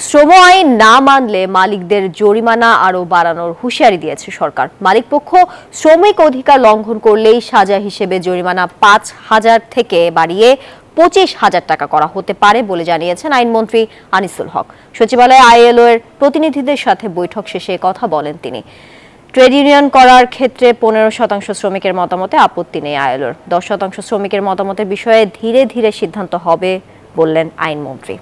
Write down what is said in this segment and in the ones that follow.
শ্রম আইন না মানলে মালিকদের জরিমানা আরো বাড়ানোর হুঁশিয়ারি দিয়েছে সরকার। মালিকপক্ষ শ্রমিক অধিকার লঙ্ঘন করলেই সাজা হিসেবে জরিমানা ৫,০০০ থেকে বাড়িয়ে ২৫,০০০ টাকা করা হতে পারে বলে জানিয়েছেন আইনমন্ত্রী আনিসুল হক। সচিবালয়ে আইএলও এর প্রতিনিধিদের সাথে বৈঠক শেষে কথা বলেন তিনি। ট্রেড ইউনিয়ন করার ক্ষেত্রে ১৫% শ্রমিকের মতামতে আপত্তি নেই আইএলওর। ১০% শ্রমিকের মতামতের বিষয়ে ধীরে ধীরে সিদ্ধান্ত হবে বললেন আইনমন্ত্রী।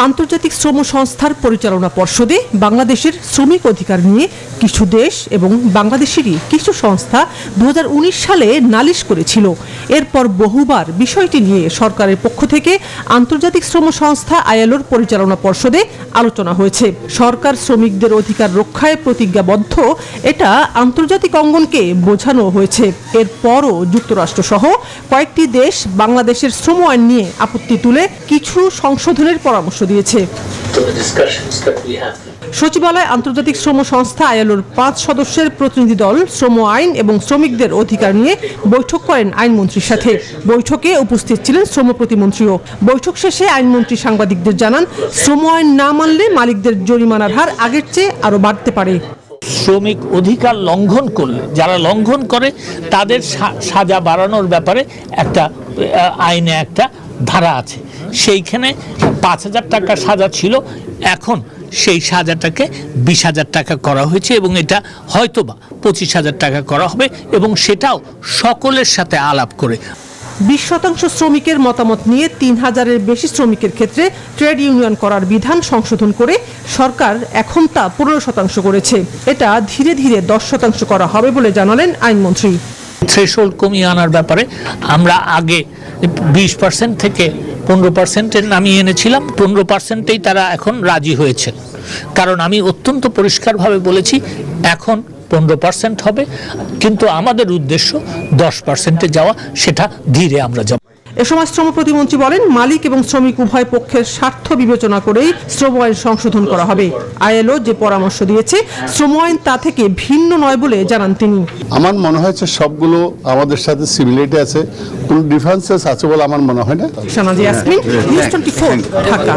আন্তর্জাতিক শ্রম সংস্থার পরিচালনা পর্ষদে বাংলাদেশের শ্রমিক অধিকার নিয়ে কিছু দেশ এবং বাংলাদেশেরই কিছু সংস্থা ২০১৯ সালে নালিশ করেছিল। এরপর বহুবার বিষয়টি নিয়ে সরকারের পক্ষ থেকে আন্তর্জাতিক শ্রম সংস্থা আইএলওর পরিচালনা পর্ষদে আলোচনা হয়েছে। সরকার শ্রমিকদের অধিকার রক্ষায় প্রতিজ্ঞাবদ্ধ, এটা আন্তর্জাতিক অঙ্গনকে বোঝানো হয়েছে। এরপরও যুক্তরাষ্ট্র সহ কয়েকটি দেশ বাংলাদেশের শ্রম আইন নিয়ে আপত্তি তুলে কিছু সংশোধনের পরামর্শ দিয়েছে। সচিবালয় আন্তর্জাতিক শ্রম সংস্থা আইএলওর ৫ সদস্যের প্রতিনিধি দল শ্রম আইন এবং শ্রমিকদের অধিকার নিয়ে বৈঠক করেন আইনমন্ত্রীর সাথে। বৈঠকে উপস্থিত ছিলেন শ্রম প্রতিমন্ত্রীও। বৈঠক শেষে আইনমন্ত্রী সাংবাদিকদের জানান, শ্রম আইন না মানলে মালিকদের জরিমানার হার আগের চেয়ে আরো বাড়তে পারে। শ্রমিক অধিকার লঙ্ঘন করলে, যারা লঙ্ঘন করে তাদের সাজা বাড়ানোর ব্যাপারে একটা আইনে একটা ধারা আছে। সেইখানে ৫,০০০ টাকা সাজা ছিল, এখন সেই সাজাটাকে ২০,০০০ টাকা করা হয়েছে এবং এটা হয়তোবা ২৫,০০০ টাকা করা হবে, এবং সেটাও সকলের সাথে আলাপ করে। ২০% শ্রমিকের মতামত নিয়ে ৩,০০০-এর বেশি শ্রমিকের ক্ষেত্রে ট্রেড ইউনিয়ন করার বিধান সংশোধন করে সরকার এখন তা ১৫% করেছে। এটা ধীরে ধীরে 10% করা হবে বলে জানালেন আইনমন্ত্রী। থ্রেশহোল্ড কমিয়ে আনার ব্যাপারে আমরা আগে ২০% থেকে ১৫% নামিয়ে এনেছিলাম। ১৫%-এই তারা এখন রাজি হয়েছেন, কারণ আমি অত্যন্ত পরিষ্কারভাবে বলেছি এখন ১৫% হবে, কিন্তু আমাদের উদ্দেশ্য 10%-এ যাওয়া, সেটা ধীরে আমরা যাব। এ সময় শ্রম প্রতিমন্ত্রী বলেন, মালিক এবং শ্রমিক উভয় পক্ষের স্বার্থ বিবেচনা করেই শ্রম আইন সংশোধন করা হবে। আইএলও যে পরামর্শ দিয়েছে শ্রম আইন তা থেকে ভিন্ন নয় বলে জানান তিনি। আমার মনে হয়েছে সবগুলো আমাদের সাথে সিমিলারিটি আছে, কোন ডিফারেন্সেস আছে বলে আমার মনে হয় না। শাহনাজ ইয়াসমিন, নিউজ 24, ঢাকা।